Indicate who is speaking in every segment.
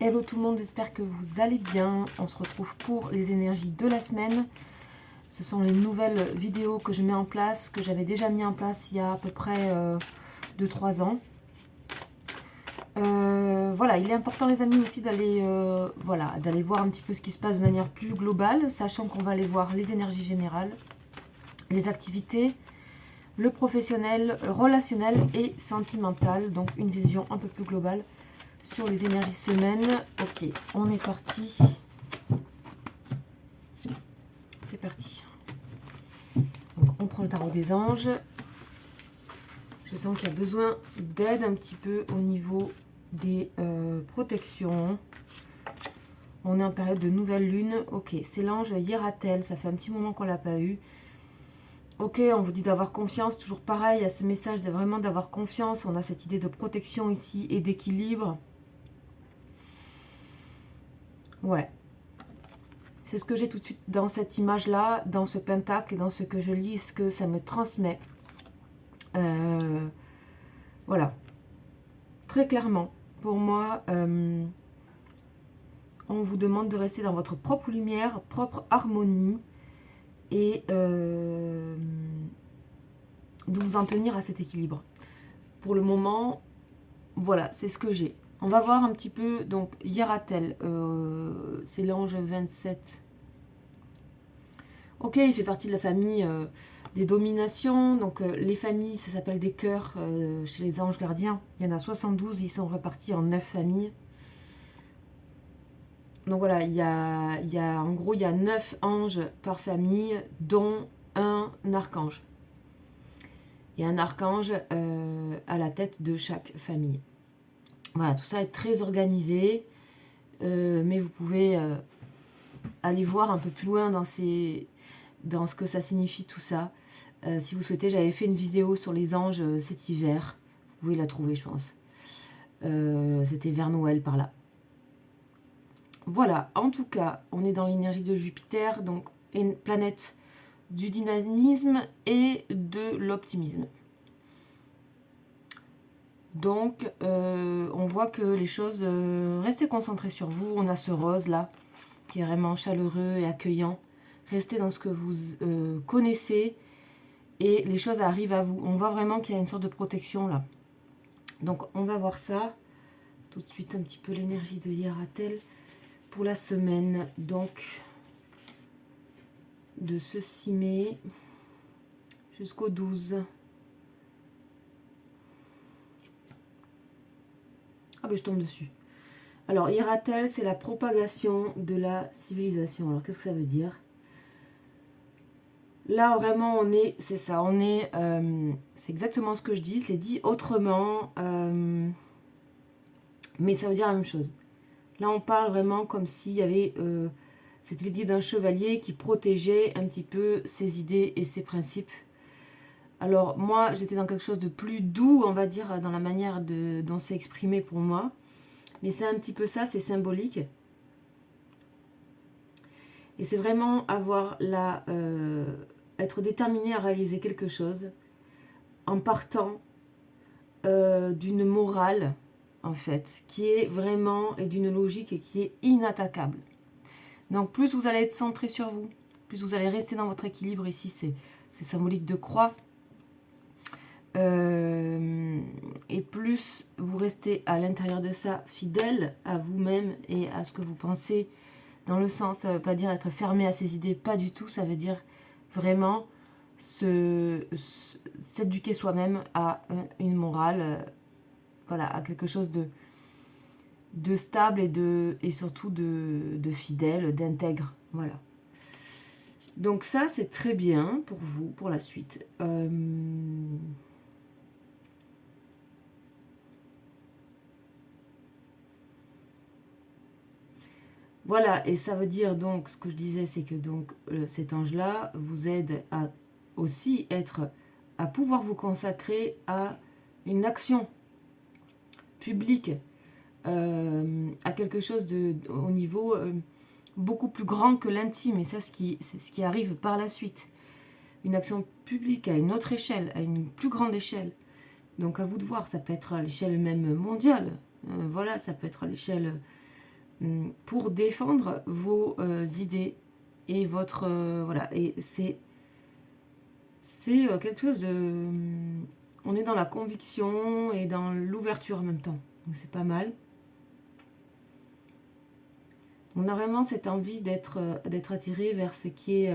Speaker 1: Hello tout le monde, j'espère que vous allez bien. On se retrouve pour les énergies de la semaine. Ce sont les nouvelles vidéos que je mets en place, que j'avais déjà mis en place il y a à peu près 2-3 ans. Voilà, il est important les amis aussi d'aller d'aller voir un petit peu ce qui se passe de manière plus globale, sachant qu'on va aller voir les énergies générales, les activités, le professionnel, le relationnel et sentimental. Donc une vision un peu plus globale sur les énergies semaines. Ok, on est parti. C'est parti. Donc on prend le tarot des anges. Je sens qu'il y a besoin d'aide un petit peu au niveau des protections. On est en période de nouvelle lune. Ok, c'est l'ange Hiératel. Ça fait un petit moment qu'on ne l'a pas eu. Ok, on vous dit d'avoir confiance. Toujours pareil, il y a ce message de vraiment d'avoir confiance. On a cette idée de protection ici et d'équilibre. Ouais. C'est ce que j'ai tout de suite dans cette image-là, dans ce pentacle et dans ce que je lis, ce que ça me transmet. Voilà. Très clairement, pour moi, on vous demande de rester dans votre propre lumière, propre harmonie et de vous en tenir à cet équilibre. Pour le moment, voilà, c'est ce que j'ai. On va voir un petit peu, donc, Hiératel, c'est l'ange 27. Ok, il fait partie de la famille des dominations. Donc, les familles, ça s'appelle des cœurs chez les anges gardiens. Il y en a 72, ils sont repartis en 9 familles. Donc voilà, en gros, il y a 9 anges par famille, dont un archange. Il y a un archange à la tête de chaque famille. Voilà, tout ça est très organisé, mais vous pouvez aller voir un peu plus loin dans ce que ça signifie tout ça. Si vous souhaitez, j'avais fait une vidéo sur les anges cet hiver. Vous pouvez la trouver, je pense. C'était vers Noël, par là. Voilà, en tout cas, on est dans l'énergie de Jupiter, donc une planète du dynamisme et de l'optimisme. Donc, on voit que les choses... restez concentrés sur vous. On a ce rose là, qui est vraiment chaleureux et accueillant. Restez dans ce que vous connaissez et les choses arrivent à vous. On voit vraiment qu'il y a une sorte de protection là. Donc, on va voir ça. Tout de suite, un petit peu l'énergie de Hiératel pour la semaine. Donc, de ce 6 mai jusqu'au 12. Ah ben je tombe dessus. Alors, Hiératel, c'est la propagation de la civilisation. Alors, qu'est-ce que ça veut dire? Là, vraiment, on est... C'est ça, on est... c'est exactement ce que je dis. C'est dit autrement. Mais ça veut dire la même chose. Là, on parle vraiment comme s'il y avait... c'était l'idée d'un chevalier qui protégeait un petit peu ses idées et ses principes. Alors, moi, j'étais dans quelque chose de plus doux, on va dire, dans la manière dont c'est exprimé pour moi. Mais c'est un petit peu ça, c'est symbolique. Et c'est vraiment avoir être déterminé à réaliser quelque chose en partant d'une morale, en fait, qui est vraiment, et d'une logique qui est inattaquable. Donc plus vous allez être centré sur vous, plus vous allez rester dans votre équilibre, ici c'est symbolique de croix, et plus vous restez à l'intérieur de ça fidèle à vous-même et à ce que vous pensez, dans le sens, ça ne veut pas dire être fermé à ses idées, pas du tout, ça veut dire vraiment s'éduquer soi-même à une morale, voilà, à quelque chose de stable et surtout de fidèle, d'intègre, voilà. Donc ça, c'est très bien pour vous, pour la suite. Voilà, et ça veut dire donc, ce que je disais, c'est que donc cet ange-là vous aide à aussi à pouvoir vous consacrer à une action publique, à quelque chose au niveau beaucoup plus grand que l'intime, et ça c'est ce qui arrive par la suite. Une action publique à une autre échelle, à une plus grande échelle. Donc à vous de voir, ça peut être à l'échelle même mondiale, voilà, ça peut être à l'échelle pour défendre vos idées et votre... voilà, et c'est quelque chose de... on est dans la conviction et dans l'ouverture en même temps. Donc c'est pas mal. On a vraiment cette envie d'être attiré vers ce qui est...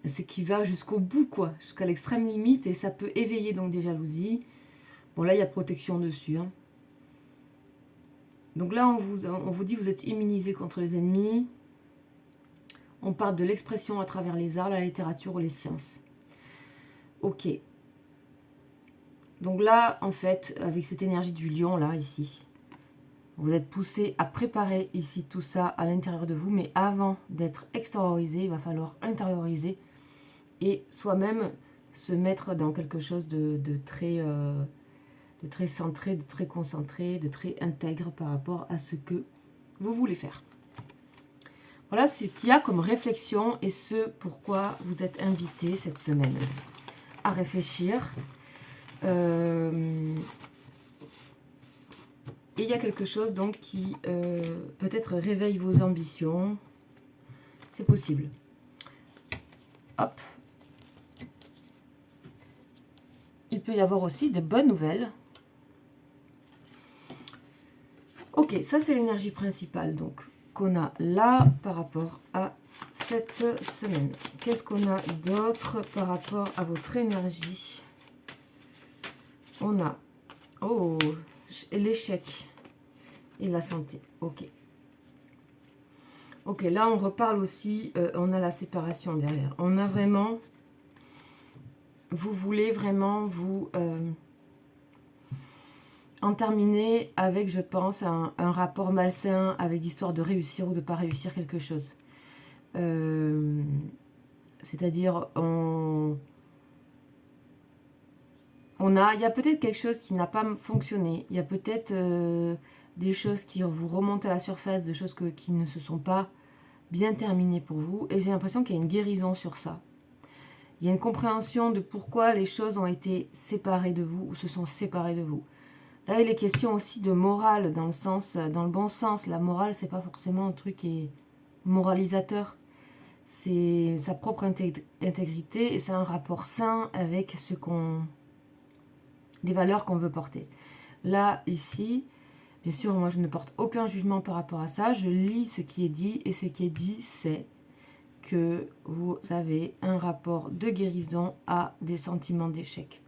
Speaker 1: ce qui va jusqu'au bout, quoi, jusqu'à l'extrême limite, et ça peut éveiller donc des jalousies. Bon, là, il y a protection dessus. Hein. Donc là, on vous dit que vous êtes immunisé contre les ennemis. On parle de l'expression à travers les arts, la littérature ou les sciences. Ok. Donc là, en fait, avec cette énergie du lion, là, ici, vous êtes poussé à préparer ici tout ça à l'intérieur de vous, mais avant d'être extériorisé, il va falloir intérioriser et soi-même se mettre dans quelque chose de très centré, de très concentré, de très intègre par rapport à ce que vous voulez faire. Voilà ce qu'il y a comme réflexion et ce pourquoi vous êtes invité cette semaine à réfléchir. Et il y a quelque chose donc qui peut-être réveille vos ambitions. C'est possible. Hop. Il peut y avoir aussi des bonnes nouvelles. Ok, ça c'est l'énergie principale donc qu'on a là par rapport à cette semaine. Qu'est-ce qu'on a d'autre par rapport à votre énergie? On a l'échec et la santé. Ok. Ok, là on reparle aussi, on a la séparation derrière. On a vraiment, vous voulez vraiment vous en terminer avec, je pense, un rapport malsain avec l'histoire de réussir ou de ne pas réussir quelque chose. C'est-à-dire, il y a peut-être quelque chose qui n'a pas fonctionné. Il y a peut-être des choses qui vous remontent à la surface, des choses qui ne se sont pas bien terminées pour vous. Et j'ai l'impression qu'il y a une guérison sur ça. Il y a une compréhension de pourquoi les choses ont été séparées de vous ou se sont séparées de vous. Là, il est question aussi de morale, dans le bon sens. La morale, c'est pas forcément un truc qui est moralisateur. C'est sa propre intégrité et c'est un rapport sain avec des valeurs qu'on veut porter. Là, ici, bien sûr, moi, je ne porte aucun jugement par rapport à ça. Je lis ce qui est dit et ce qui est dit, c'est que vous avez un rapport de guérison à des sentiments d'échec.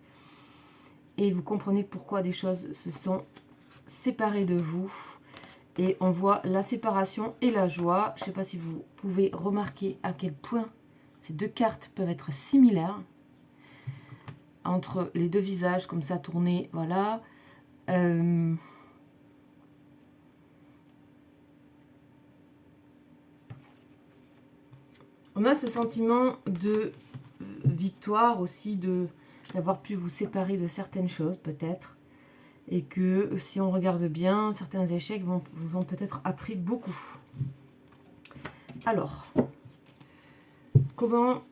Speaker 1: Et vous comprenez pourquoi des choses se sont séparées de vous. Et on voit la séparation et la joie. Je ne sais pas si vous pouvez remarquer à quel point ces deux cartes peuvent être similaires. Entre les deux visages, comme ça, tournés, voilà. On a ce sentiment de victoire aussi, d'avoir pu vous séparer de certaines choses, peut-être. Et que si on regarde bien, certains échecs vous ont peut-être appris beaucoup. Alors, comment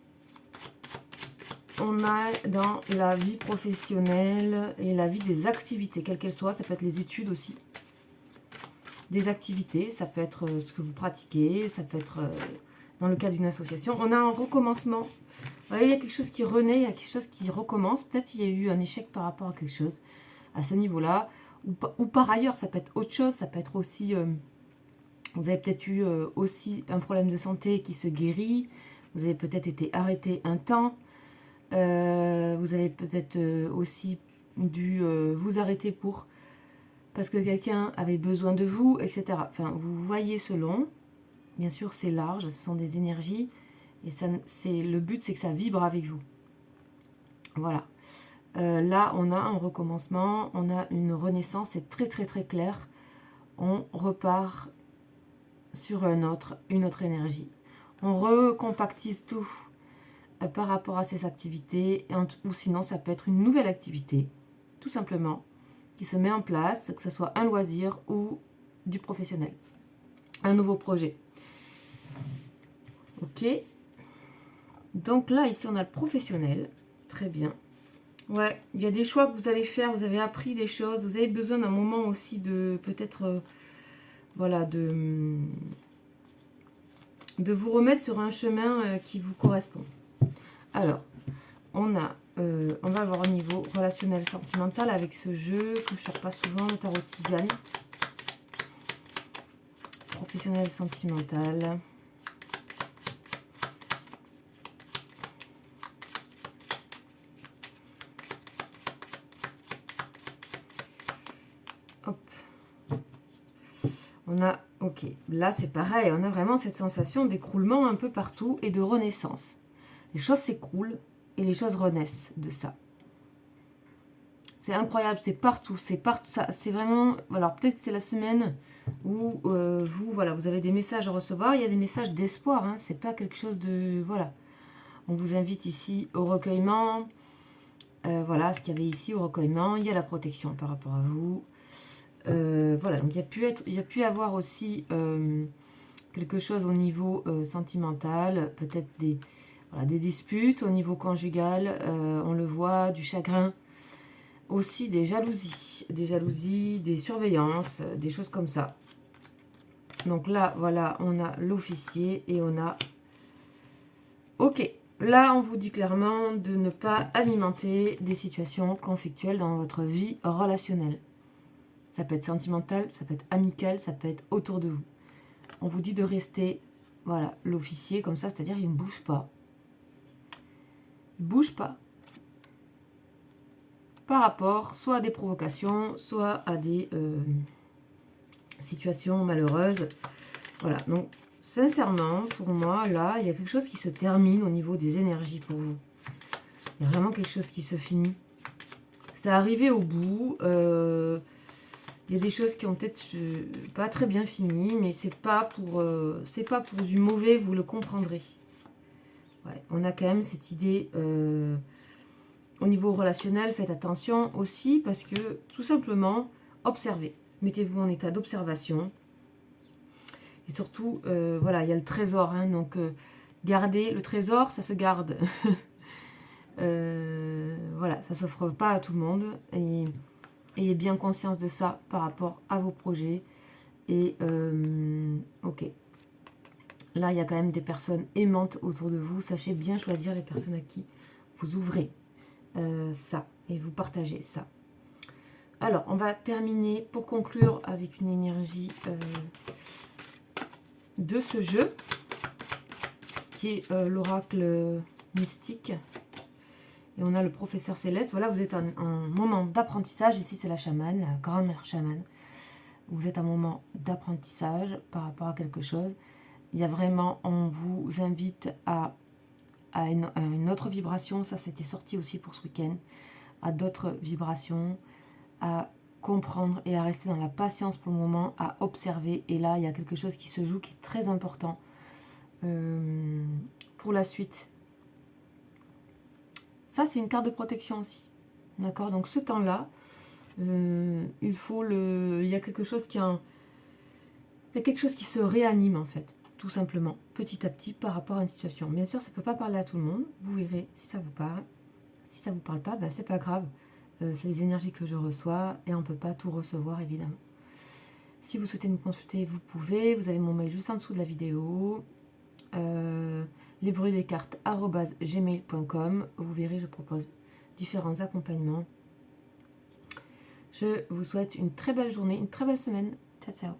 Speaker 1: on a dans la vie professionnelle et la vie des activités, quelles qu'elles soient, ça peut être les études aussi. Des activités, ça peut être ce que vous pratiquez, ça peut être dans le cas d'une association. On a un recommencement. Vous voyez, il y a quelque chose qui renaît, il y a quelque chose qui recommence. Peut-être il y a eu un échec par rapport à quelque chose à ce niveau-là. Ou par ailleurs, ça peut être autre chose. Ça peut être aussi... vous avez peut-être eu aussi un problème de santé qui se guérit. Vous avez peut-être été arrêté un temps. Vous avez peut-être aussi dû vous arrêter parce que quelqu'un avait besoin de vous, etc. Enfin, vous voyez selon. Bien sûr, c'est large, ce sont des énergies. Et le but, c'est que ça vibre avec vous. Voilà. Là, on a un recommencement, on a une renaissance, c'est très très très clair. On repart sur une autre énergie. On recompactise tout par rapport à ces activités, ou sinon ça peut être une nouvelle activité, tout simplement, qui se met en place, que ce soit un loisir ou du professionnel. Un nouveau projet. Ok. Donc là, ici, on a le professionnel. Très bien. Ouais, il y a des choix que vous allez faire, vous avez appris des choses, vous avez besoin d'un moment aussi de peut-être, voilà, de vous remettre sur un chemin qui vous correspond. Alors, on va voir au niveau relationnel sentimental avec ce jeu que je ne sors pas souvent, le tarot de Tzigane. Professionnel sentimental. Hop. On a, ok, là c'est pareil, on a vraiment cette sensation d'écroulement un peu partout et de renaissance. Les choses s'écroulent et les choses renaissent de ça. C'est incroyable, c'est partout, ça, c'est vraiment, alors peut-être que c'est la semaine où vous, voilà, vous avez des messages à recevoir, il y a des messages d'espoir, hein, c'est pas quelque chose de, voilà. On vous invite ici au recueillement, voilà ce qu'il y avait ici au recueillement, il y a la protection par rapport à vous. Voilà, donc il y a pu avoir aussi quelque chose au niveau sentimental, peut-être des disputes au niveau conjugal, on le voit, du chagrin, aussi des jalousies, des surveillances, des choses comme ça. Donc là, voilà, on a l'officier et on a... Ok, là, on vous dit clairement de ne pas alimenter des situations conflictuelles dans votre vie relationnelle. Ça peut être sentimental, ça peut être amical, ça peut être autour de vous. On vous dit de rester, voilà, l'officier comme ça, c'est-à-dire il ne bouge pas. Il ne bouge pas. Par rapport soit à des provocations, soit à des situations malheureuses. Voilà, donc sincèrement, pour moi, là, il y a quelque chose qui se termine au niveau des énergies pour vous. Il y a vraiment quelque chose qui se finit. C'est arrivé au bout. Il y a des choses qui ont peut-être pas très bien fini, mais c'est pas pour du mauvais, vous le comprendrez. Ouais, on a quand même cette idée au niveau relationnel, faites attention aussi parce que tout simplement, observez. Mettez-vous en état d'observation. Et surtout, voilà, il y a le trésor. Hein, donc, gardez le trésor, ça se garde. Voilà, ça ne s'offre pas à tout le monde. Et ayez bien conscience de ça par rapport à vos projets. Et, ok. Là, il y a quand même des personnes aimantes autour de vous. Sachez bien choisir les personnes à qui vous ouvrez ça. Et vous partagez ça. Alors, on va terminer pour conclure avec une énergie de ce jeu, qui est l'oracle mystique. Et on a le professeur céleste. Voilà, vous êtes en moment d'apprentissage. Ici, c'est la chamane, la grand-mère chamane. Vous êtes un moment d'apprentissage par rapport à quelque chose. Il y a vraiment, on vous invite à une autre vibration. Ça, c'était sorti aussi pour ce week-end. À d'autres vibrations, à comprendre et à rester dans la patience pour le moment, à observer. Et là, il y a quelque chose qui se joue qui est très important pour la suite. Ça, c'est une carte de protection aussi. D'accord? Donc, ce temps-là, il y a quelque chose il y a quelque chose qui se réanime, en fait. Tout simplement, petit à petit, par rapport à une situation. Bien sûr, ça ne peut pas parler à tout le monde. Vous verrez si ça vous parle. Si ça ne vous parle pas, ben, c'est pas grave. C'est les énergies que je reçois et on ne peut pas tout recevoir, évidemment. Si vous souhaitez me consulter, vous pouvez. Vous avez mon mail juste en dessous de la vidéo. lesbruitsdescartes@gmail.com. Vous verrez, je propose différents accompagnements. Je vous souhaite une très belle journée, une très belle semaine. Ciao, ciao.